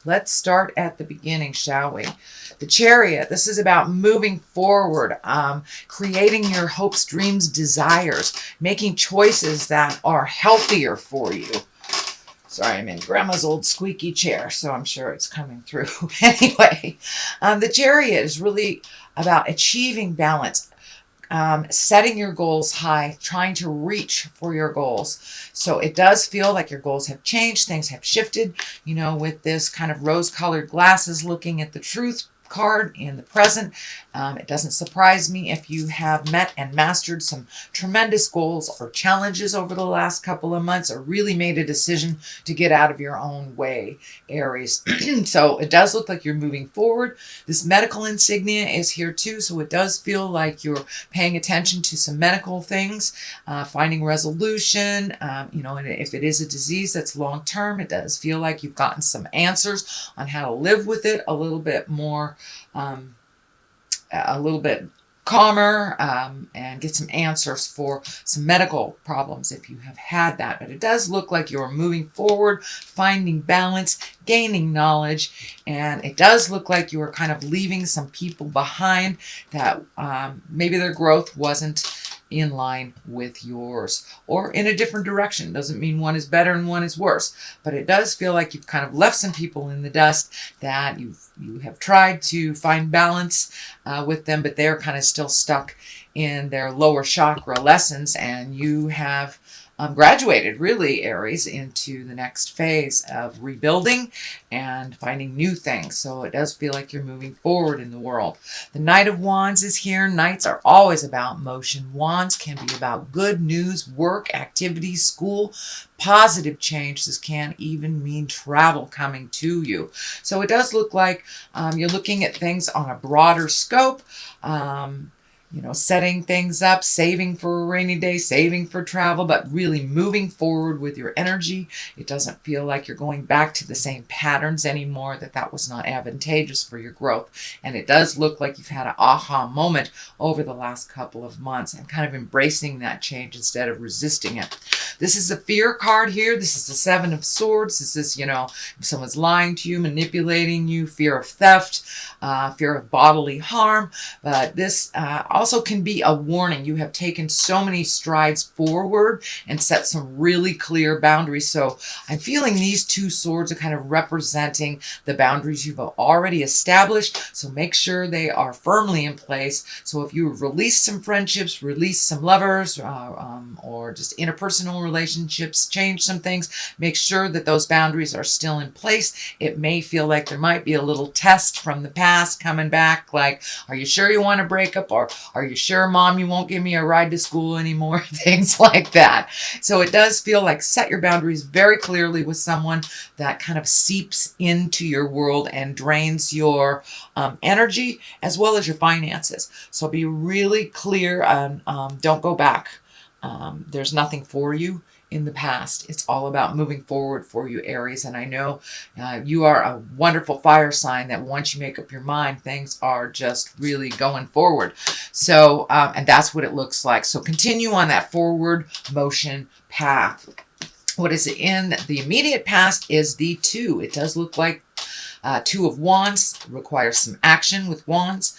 Let's start at the beginning, shall we? The Chariot, this is about moving forward, creating your hopes, dreams, desires, making choices that are healthier for you. Sorry, I'm in Grandma's old squeaky chair, so I'm sure it's coming through. Anyway, the Chariot is really about achieving balance, setting your goals high, trying to reach for your goals. So it does feel like your goals have changed, things have shifted, with this kind of rose-colored glasses looking at the truth card in the present. It doesn't surprise me if you have met and mastered some tremendous goals or challenges over the last couple of months, or really made a decision to get out of your own way, Aries. So it does look like you're moving forward. This medical insignia is here too, so it does feel like you're paying attention to some medical things, finding resolution. And if it is a disease that's long term, it does feel like you've gotten some answers on how to live with it a little bit more, a little bit calmer, and get some answers for some medical problems if you have had that. But it does look like you're moving forward, finding balance, gaining knowledge, and it does look like you are kind of leaving some people behind that maybe their growth wasn't in line with yours, or in a different direction. Doesn't mean one is better and one is worse, but it does feel like you've kind of left some people in the dust that you have tried to find balance with them, but they're kind of still stuck in their lower chakra lessons, and you have graduated, really, Aries, into the next phase of rebuilding and finding new things. So it does feel like you're moving forward in the world. The Knight of Wands is here. Knights are always about motion. Wands can be about good news, work, activities, school, positive change. This can even mean travel coming to you. So it does look like you're looking at things on a broader scope. Setting things up, saving for a rainy day, saving for travel, but really moving forward with your energy. It doesn't feel like you're going back to the same patterns anymore, that was not advantageous for your growth. And it does look like you've had an aha moment over the last couple of months and kind of embracing that change instead of resisting it. This is a fear card here. This is the Seven of Swords. This is, if someone's lying to you, manipulating you, fear of theft, fear of bodily harm. But this also can be a warning. You have taken so many strides forward and set some really clear boundaries. So I'm feeling these two swords are kind of representing the boundaries you've already established. So make sure they are firmly in place. So if you've released some friendships, released some lovers, or just interpersonal relationships, change some things, make sure that those boundaries are still in place. It may feel like there might be a little test from the past coming back, like, are you sure you want to break up? Or are you sure, Mom, you won't give me a ride to school anymore? Things like that. So it does feel like set your boundaries very clearly with someone that kind of seeps into your world and drains your energy as well as your finances. So be really clear and don't go back. There's nothing for you in the past. It's all about moving forward for you, Aries. And I know you are a wonderful fire sign that once you make up your mind, things are just really going forward. So, and that's what it looks like. So continue on that forward motion path. What is in the immediate past is the Two. It does look like Two of Wands requires some action with Wands.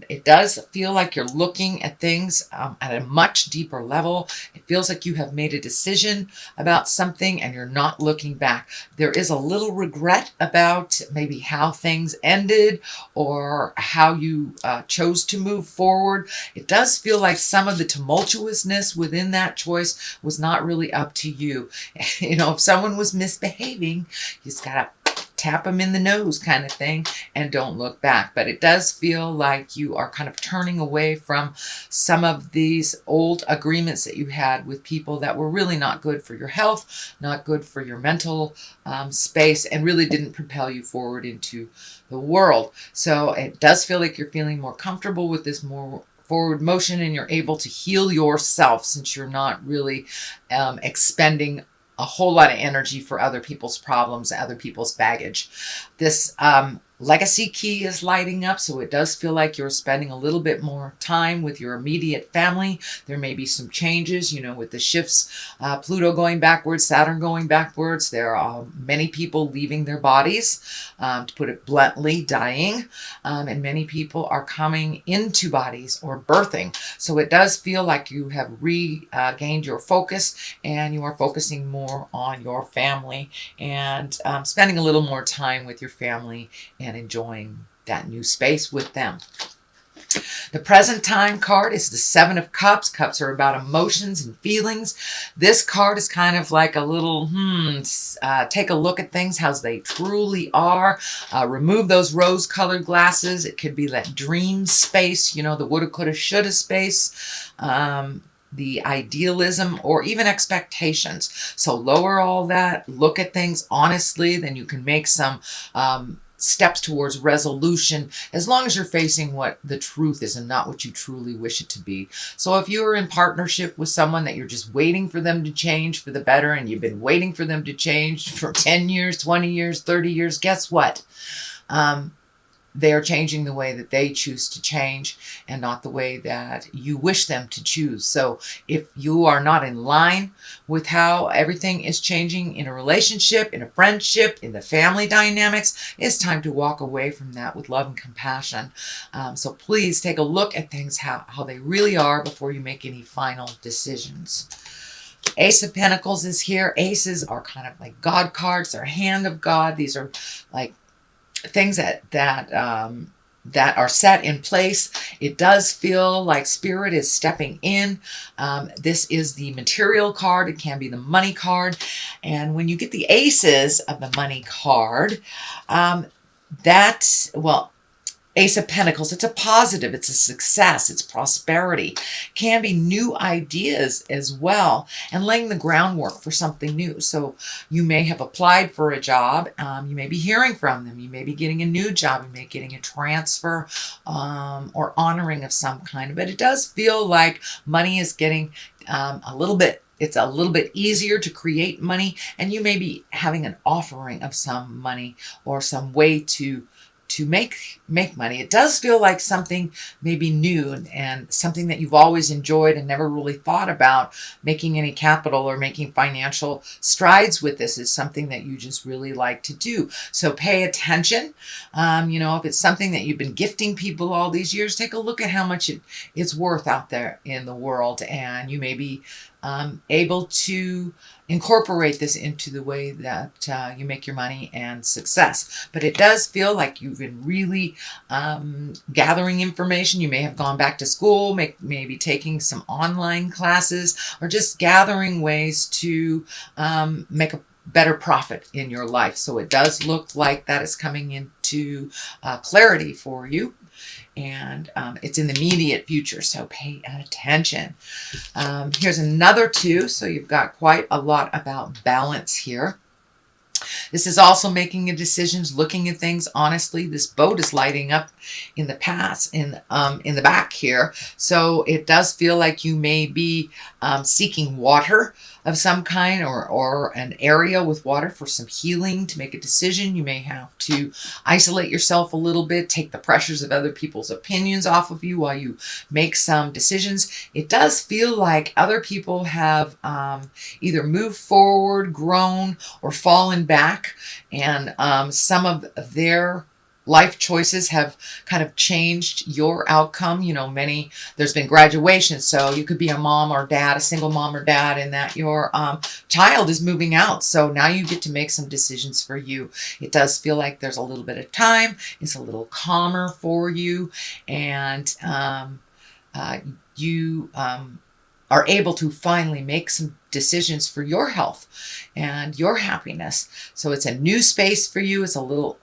It does feel like you're looking at things at a much deeper level. It feels like you have made a decision about something and you're not looking back. There is a little regret about maybe how things ended or how you chose to move forward. It does feel like some of the tumultuousness within that choice was not really up to you. If someone was misbehaving, you just gotta tap them in the nose kind of thing and don't look back. But it does feel like you are kind of turning away from some of these old agreements that you had with people that were really not good for your health, not good for your mental space, and really didn't propel you forward into the world. So it does feel like you're feeling more comfortable with this more forward motion, and you're able to heal yourself since you're not really expending a whole lot of energy for other people's problems, other people's baggage. This Legacy key is lighting up, so it does feel like you're spending a little bit more time with your immediate family. There may be some changes, with the shifts, Pluto going backwards, Saturn going backwards. There are many people leaving their bodies, to put it bluntly, dying, and many people are coming into bodies or birthing. So it does feel like you have regained your focus, and you are focusing more on your family, and spending a little more time with your family and enjoying that new space with them. The present time card is the Seven of Cups. Cups are about emotions and feelings. This card is kind of like a little, take a look at things, how they truly are. Remove those rose-colored glasses. It could be that dream space, the woulda, coulda, shoulda space. The idealism or even expectations. So lower all that, look at things honestly, then you can make some steps towards resolution, as long as you're facing what the truth is and not what you truly wish it to be. So if you're in partnership with someone that you're just waiting for them to change for the better, and you've been waiting for them to change for 10 years, 20 years, 30 years, guess what? They are changing the way that they choose to change, and not the way that you wish them to choose. So if you are not in line with how everything is changing in a relationship, in a friendship, in the family dynamics, it's time to walk away from that with love and compassion. So please take a look at things, how they really are, before you make any final decisions. Ace of Pentacles is here. Aces are kind of like God cards. They're hand of God. These are like things that are set in place. It does feel like Spirit is stepping in. This is the material card. It can be the money card. And when you get the aces of the money card, Ace of Pentacles, it's a positive, it's a success, it's prosperity. Can be new ideas as well, and laying the groundwork for something new. So you may have applied for a job, you may be hearing from them, you may be getting a new job, you may be getting a transfer, or honoring of some kind. But it does feel like money is getting it's a little bit easier to create money, and you may be having an offering of some money or some way to make money. It does feel like something maybe new, and something that you've always enjoyed and never really thought about making any capital or making financial strides with. This is something that you just really like to do. So pay attention. If it's something that you've been gifting people all these years, take a look at how much it's worth out there in the world, and you may be able to incorporate this into the way that you make your money and success. But it does feel like you've been really gathering information. You may have gone back to school, maybe taking some online classes, or just gathering ways to make a better profit in your life. So it does look like that is coming into clarity for you. And it's in the immediate future, so pay attention. Here's another two, so you've got quite a lot about balance here. This is also making decisions, looking at things honestly. This boat is lighting up in the past, in the back here. So it does feel like you may be seeking water of some kind, or an area with water for some healing. To make a decision, you may have to isolate yourself a little bit, take the pressures of other people's opinions off of you while you make some decisions. It does feel like other people have either moved forward, grown, or fallen back, and some of their life choices have kind of changed your outcome. There's been graduation, so you could be a mom or dad, a single mom or dad, and that your child is moving out. So now you get to make some decisions for you. It does feel like there's a little bit of time. It's a little calmer for you, and you are able to finally make some decisions for your health and your happiness. So it's a new space for you. It's a little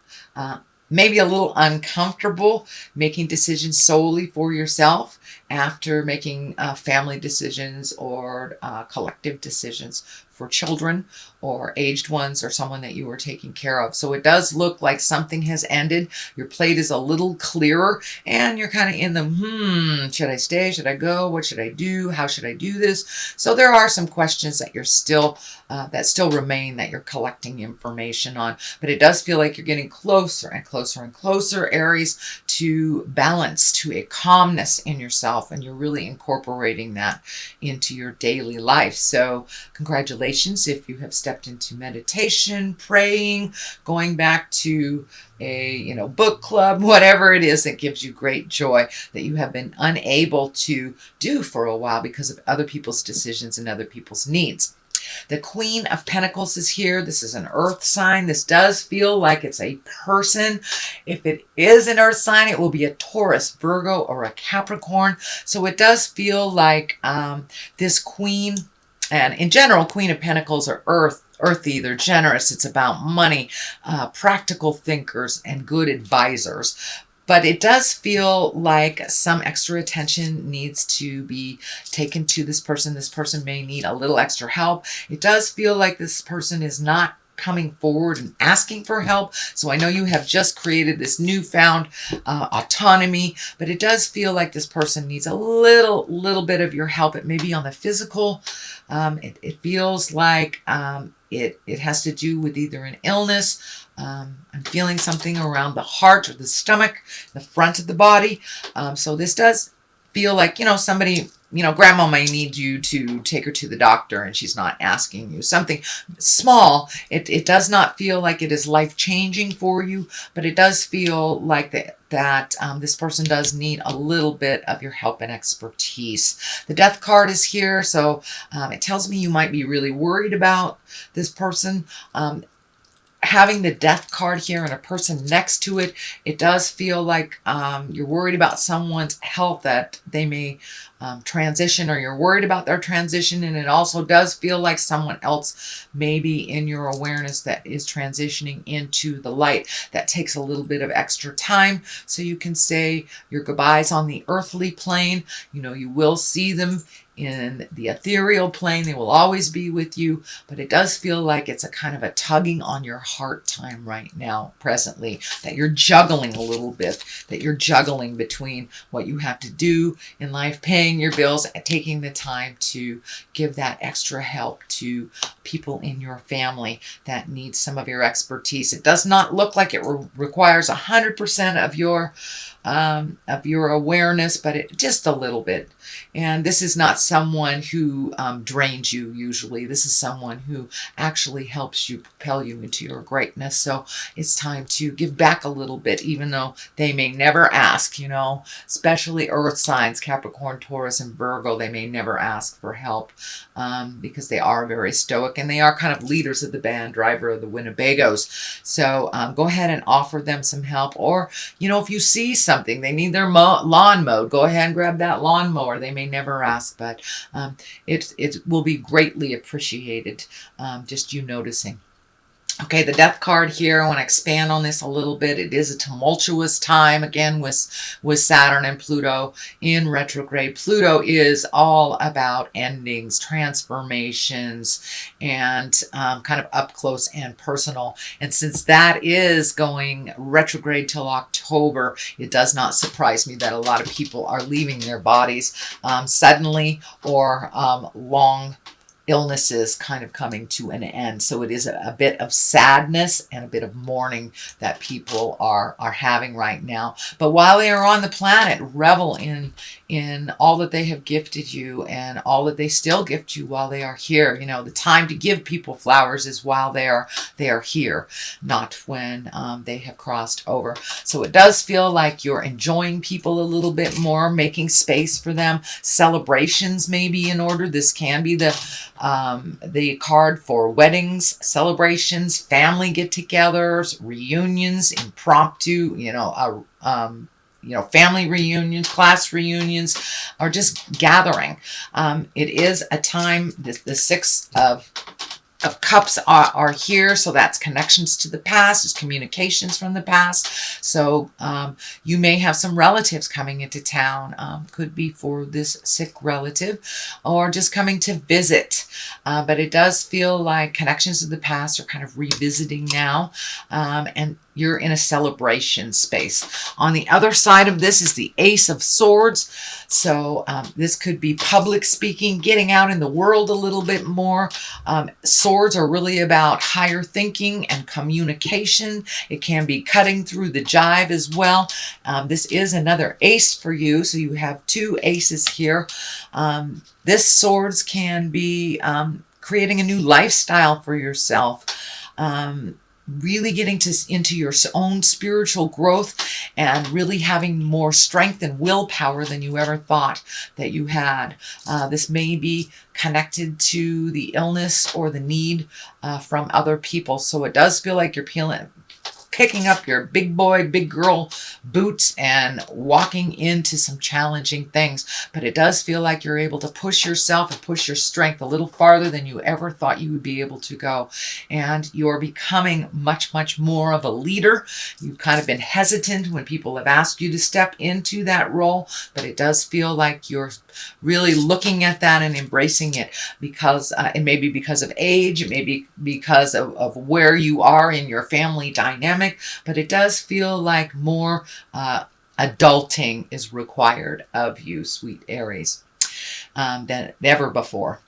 maybe a little uncomfortable making decisions solely for yourself, after making family decisions or collective decisions for children or aged ones or someone that you were taking care of. So it does look like something has ended. Your plate is a little clearer and you're kind of in the, should I stay? Should I go? What should I do? How should I do this? So there are some questions that you're still, that still remain, that you're collecting information on. But it does feel like you're getting closer and closer and closer, Aries, to balance, to a calmness in yourself. And you're really incorporating that into your daily life. So congratulations if you have stepped into meditation, praying, going back to a book club, whatever it is that gives you great joy that you have been unable to do for a while because of other people's decisions and other people's needs. The Queen of Pentacles is here. This is an earth sign. This does feel like it's a person. If it is an earth sign, it will be a Taurus, Virgo, or a Capricorn. So it does feel like this queen, and in general, Queen of Pentacles are earthy, they're generous, it's about money, practical thinkers, and good advisors. But it does feel like some extra attention needs to be taken to this person. This person may need a little extra help. It does feel like this person is not coming forward and asking for help. So I know you have just created this newfound autonomy, but it does feel like this person needs a little bit of your help. It may be on the physical. It feels like it has to do with either an illness. I'm feeling something around the heart or the stomach, the front of the body. So this does feel like, somebody, grandma may need you to take her to the doctor and she's not asking you. Something small. It does not feel like it is life-changing for you, but it does feel like that this person does need a little bit of your help and expertise. The Death card is here, so it tells me you might be really worried about this person. Having the Death card here and a person next to it, it does feel like you're worried about someone's health, that they may transition, or you're worried about their transition. And it also does feel like someone else may be in your awareness that is transitioning into the light. That takes a little bit of extra time. So you can say your goodbyes on the earthly plane. You will see them in the ethereal plane. They will always be with you, but it does feel like it's a kind of a tugging on your heart time right now, presently, that you're juggling a little bit, that you're juggling between what you have to do in life, paying your bills, and taking the time to give that extra help to people in your family that need some of your expertise. It does not look like it requires 100% of your awareness, but it just a little bit. And this is not someone who drains you usually. This is someone who actually helps you propel you into your greatness. So it's time to give back a little bit, even though they may never ask, especially earth signs, Capricorn, Taurus, and Virgo. They may never ask for help because they are very stoic and they are kind of leaders of the band, driver of the Winnebagos. So go ahead and offer them some help. Or, if you see something, they need their lawn mowed, go ahead and grab that lawnmower. They may never ask, but it will be greatly appreciated, just you noticing. Okay, the Death card here, I want to expand on this a little bit. It is a tumultuous time, again, with Saturn and Pluto in retrograde. Pluto is all about endings, transformations, and kind of up close and personal. And since that is going retrograde till October, it does not surprise me that a lot of people are leaving their bodies suddenly, or long illnesses kind of coming to an end. So it is a bit of sadness and a bit of mourning that people are having right now. But while they are on the planet, revel in all that they have gifted you and all that they still gift you while they are here. The time to give people flowers is while they are here, not when they have crossed over. So it does feel like you're enjoying people a little bit more, making space for them. Celebrations may be in order. This can be the card for weddings, celebrations, family get-togethers, reunions, impromptu, family reunions, class reunions, or just gathering. It is a time, the Six of of Cups are here, so that's connections to the past, it's communications from the past. So you may have some relatives coming into town, could be for this sick relative, or just coming to visit. But it does feel like connections to the past are kind of revisiting now, and you're in a celebration space. On the other side of this is the Ace of Swords. So this could be public speaking, getting out in the world a little bit more. Swords are really about higher thinking and communication. It can be cutting through the jive as well. This is another ace for you, so you have two aces here. This swords can be creating a new lifestyle for yourself. Really getting into your own spiritual growth and really having more strength and willpower than you ever thought that you had. This may be connected to the illness or the need from other people. So it does feel like you're picking up your big boy, big girl boots and walking into some challenging things. But it does feel like you're able to push yourself and push your strength a little farther than you ever thought you would be able to go. And you're becoming much, much more of a leader. You've kind of been hesitant when people have asked you to step into that role, but it does feel like you're really looking at that and embracing it, because it may be because of age, it may be because of where you are in your family dynamic, but it does feel like more adulting is required of you, sweet Aries, than ever before.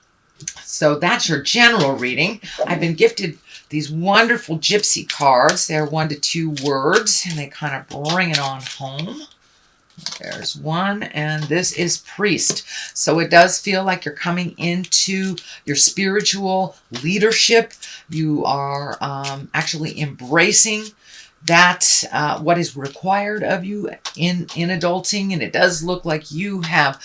So that's your general reading. I've been gifted these wonderful gypsy cards. They're 1 to 2 words, and they kind of bring it on home. There's one, and this is Priest. So it does feel like you're coming into your spiritual leadership. You are actually embracing that what is required of you in adulting, and it does look like you have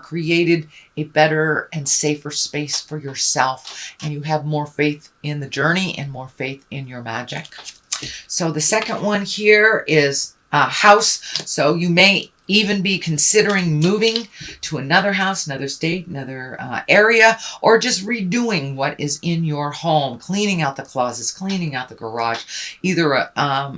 created a better and safer space for yourself, and you have more faith in the journey and more faith in your magic. So the second one here is house. So you may even be considering moving to another house, another state, another area, or just redoing what is in your home, cleaning out the closets, cleaning out the garage, either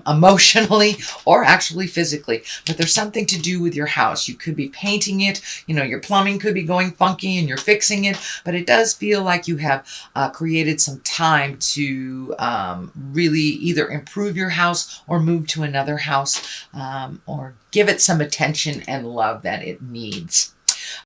emotionally or actually physically. But there's something to do with your house. You could be painting it, you know, your plumbing could be going funky and you're fixing it, but it does feel like you have created some time to really either improve your house or move to another house, or give it some attention and love that it needs.